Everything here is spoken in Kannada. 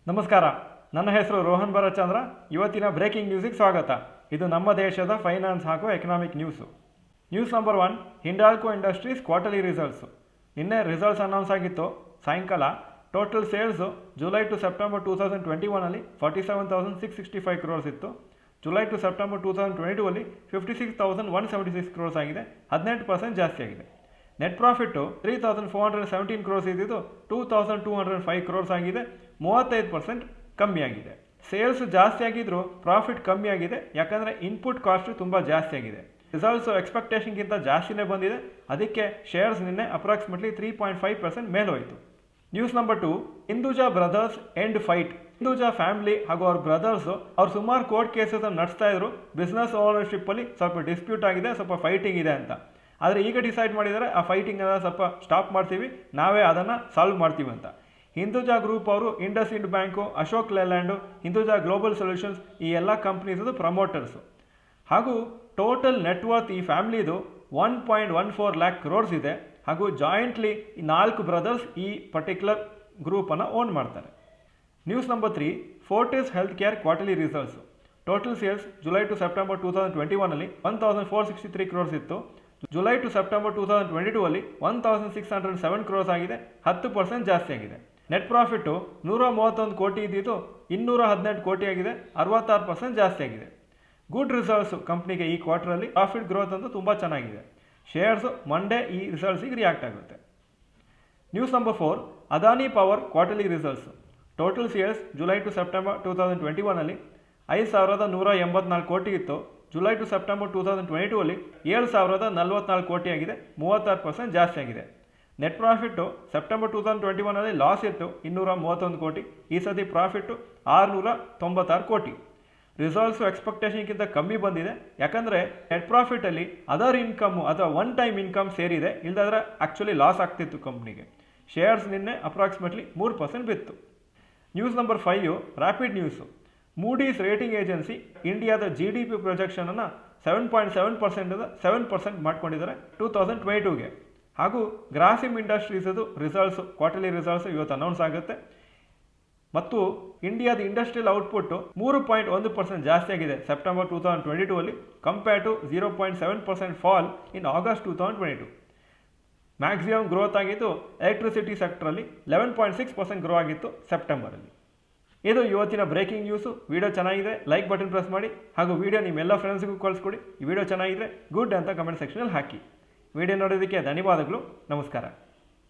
ನಮಸ್ಕಾರ, ನನ್ನ ಹೆಸರು ರೋಹನ್ ಭರಚಂದ್ರ. ಇವತ್ತಿನ ಬ್ರೇಕಿಂಗ್ ನ್ಯೂಸಿಗೆ ಸ್ವಾಗತ. ಇದು ನಮ್ಮ ದೇಶದ ಫೈನಾನ್ಸ್ ಹಾಗೂ economic news. News number 1, Hindalco industries quarterly results. ನಿನ್ನೆ ರಿಸಲ್ಟ್ಸ್ ಅನೌನ್ಸ್ ಆಗಿತ್ತು ಸಾಯಂಕಾಲ. Total sales July to September 2021 47,665 crores ಇತ್ತು. ಜುಲೈ ಟು ಸೆಪ್ಟೆಂಬರ್ 2022 56,176 ಕ್ರೋರ್ಸ್ ಆಗಿದೆ, 18% ಜಾಸ್ತಿ ಆಗಿದೆ. ನೆಟ್ ಪ್ರಾಫಿಟ್ಟು 3,417 ಕ್ರೋರ್ಸ್ ಇದ್ದಿದ್ದು 2,205 ಕ್ರೋರ್ಸ್ ಆಗಿದೆ, 35% ಕಮ್ಮಿ ಆಗಿದೆ. ಸೇಲ್ಸ್ ಜಾಸ್ತಿ ಆಗಿದ್ರು ಪ್ರಾಫಿಟ್ ಕಮ್ಮಿ ಆಗಿದೆ, ಯಾಕಂದರೆ ಇನ್ಪುಟ್ ಕಾಸ್ಟ್ ತುಂಬ ಜಾಸ್ತಿ ಆಗಿದೆ. ರಿಸಲ್ಟ್ಸು ಎಕ್ಸ್ಪೆಕ್ಟೇಷನ್ಗಿಂತ ಜಾಸ್ತಿನೇ ಬಂದಿದೆ, ಅದಕ್ಕೆ ಶೇರ್ಸ್ ನಿನ್ನೆ ಅಪ್ರಾಕ್ಸಿಮೇಟ್ಲಿ 3.5% ಮೇಲೋಯಿತು. News number 2, Hinduja brothers end fight. Hinduja family ಹಾಗೂ ಅವ್ರ ಬ್ರದರ್ಸು ಅವ್ರು ಸುಮಾರು ಕೋರ್ಟ್ ಕೇಸಸ್ ನಡೆಸ್ತಾ ಇದ್ರು. ಬಿಸ್ನೆಸ್ ಓನರ್ಶಿಪ್ಪಲ್ಲಿ ಸ್ವಲ್ಪ ಡಿಸ್ಪ್ಯೂಟ್ ಆಗಿದೆ, ಸ್ವಲ್ಪ ಫೈಟಿಂಗ್ ಇದೆ ಅಂತ. ಆದರೆ ಈಗ ಡಿಸೈಡ್ ಮಾಡಿದರೆ ಆ ಫೈಟಿಂಗನ್ನು ಸ್ವಲ್ಪ ಸ್ಟಾಪ್ ಮಾಡ್ತೀವಿ, ನಾವೇ ಅದನ್ನು ಸಾಲ್ವ್ ಮಾಡ್ತೀವಿ ಅಂತ. ಹಿಂದೂಜಾ ಗ್ರೂಪ್ ಅವರು IndusInd bank, Ashok Leyland, Hinduja Global Solutions ಈ ಎಲ್ಲ ಕಂಪ್ನೀಸದು ಪ್ರಮೋಟರ್ಸು. ಹಾಗೂ ಟೋಟಲ್ ನೆಟ್ವರ್ತ್ ಈ ಫ್ಯಾಮಿಲಿದು 1.14 ಲ್ಯಾಕ್ ಕ್ರೋರ್ಸ್ ಇದೆ. ಹಾಗೂ ಜಾಯಿಂಟ್ಲಿ ಈ 4 ಬ್ರದರ್ಸ್ ಈ ಪರ್ಟಿಕ್ಯುಲರ್ ಗ್ರೂಪನ್ನು ಓನ್ ಮಾಡ್ತಾರೆ. News number 3, Fortis health care quarterly results. Total sales July to September 2021 1,463 crores ಇತ್ತು. ಜುಲೈ ಟು ಸೆಪ್ಟೆಂಬರ್ 2022 1,607 ಕ್ರೋರ್ಸ್ ಆಗಿದೆ, 10% ಜಾಸ್ತಿ ಆಗಿದೆ. ನೆಟ್ ಪ್ರಾಫಿಟ್ಟು 131 ಕೋಟಿ ಇದ್ದಿದ್ದು 218 ಕೋಟಿ ಆಗಿದೆ, 66% ಜಾಸ್ತಿ ಆಗಿದೆ. ಗುಡ್ ರಿಸಲ್ಟ್ಸು ಕಂಪ್ನಿಗೆ ಈ ಕ್ವಾರ್ಟರಲ್ಲಿ. ಪ್ರಾಫಿಟ್ ಗ್ರೋತ್ ಅಂತೂ ತುಂಬ ಚೆನ್ನಾಗಿದೆ. ಶೇರ್ಸು ಮಂಡೇ ಈ ರಿಸಲ್ಟ್ಸಿಗೆ ರಿಯಾಕ್ಟ್ ಆಗುತ್ತೆ. News number 4, Adani power quarterly results. Total sales July to September 2021 5,184 ಕೋಟಿ ಇತ್ತು. ಜುಲೈ ಟು ಸೆಪ್ಟೆಂಬರ್ 2022 7,044 ಕೋಟಿ ಆಗಿದೆ, 36% ಜಾಸ್ತಿ ಆಗಿದೆ. ನೆಟ್ ಪ್ರಾಫಿಟ್ಟು ಸೆಪ್ಟೆಂಬರ್ 2021 ಲಾಸ್ ಇತ್ತು 231 ಕೋಟಿ, ಈ ಸತಿ ಪ್ರಾಫಿಟ್ಟು 696 ಕೋಟಿ. ರಿಸಲ್ಟ್ಸು ಎಕ್ಸ್ಪೆಕ್ಟೇಷನ್ಗಿಂತ ಕಮ್ಮಿ ಬಂದಿದೆ, ಯಾಕಂದರೆ ನೆಟ್ ಪ್ರಾಫಿಟಲ್ಲಿ ಅದರ್ ಇನ್ಕಮ್ಮು ಅಥವಾ ಒನ್ ಟೈಮ್ ಇನ್ಕಮ್ ಸೇರಿದೆ, ಇಲ್ಲದಾದ್ರೆ ಆ್ಯಕ್ಚುಲಿ ಲಾಸ್ ಆಗ್ತಿತ್ತು ಕಂಪ್ನಿಗೆ. ಶೇರ್ಸ್ ನಿನ್ನೆ ಅಪ್ರಾಕ್ಸಿಮೇಟ್ಲಿ 3% ಬಿತ್ತು. News number 5, rapid news. Moody's rating agency ಇಂಡಿಯಾದ GDP ಪ್ರೊಜೆಕ್ಷನನ್ನು 7.7% 7% ಮಾಡ್ಕೊಂಡಿದ್ದಾರೆ 2022ಗೆ. ಹಾಗೂ ಗ್ರಾಸಿಮ್ ಇಂಡಸ್ಟ್ರೀಸದು ರಿಸಲ್ಟ್ಸು ಕ್ವಾರ್ಟರ್ಲಿ ರಿಸಲ್ಟ್ಸು ಇವತ್ತು ಅನೌನ್ಸ್ ಆಗುತ್ತೆ. ಮತ್ತು ಇಂಡಿಯಾದ ಇಂಡಸ್ಟ್ರಿಯಲ್ ಔಟ್ಪುಟ್ಟು 3.1% ಜಾಸ್ತಿ ಆಗಿದೆ September 2022 compare to 0.7% fall in August 2022. Maximum growth ಆಗಿದ್ದು ಎಲೆಕ್ಟ್ರಿಸಿಟಿ ಸೆಕ್ಟ್ರಲ್ಲಿ 11.6% ಗ್ರೋ ಆಗಿತ್ತು ಸೆಪ್ಟೆಂಬರಲ್ಲಿ. ಇದು ಇವತ್ತಿನ ಬ್ರೇಕಿಂಗ್ ನ್ಯೂಸು. ವಿಡಿಯೋ ಚೆನ್ನಾಗಿದೆ ಲೈಕ್ ಬಟನ್ ಪ್ರೆಸ್ ಮಾಡಿ, ಹಾಗೂ ವಿಡಿಯೋ ನಿಮ್ಮೆಲ್ಲ ಫ್ರೆಂಡ್ಸ್ಗೂ ಕಳಿಸ್ಕೊಡಿ. ಈ ವಿಡಿಯೋ ಚೆನ್ನಾಗಿದ್ರೆ ಗುಡ್ ಅಂತ ಕಮೆಂಟ್ ಸೆಕ್ಷನಲ್ಲಿ ಹಾಕಿ. ವಿಡಿಯೋ ನೋಡೋದಕ್ಕೆ ಧನ್ಯವಾದಗಳು. ನಮಸ್ಕಾರ.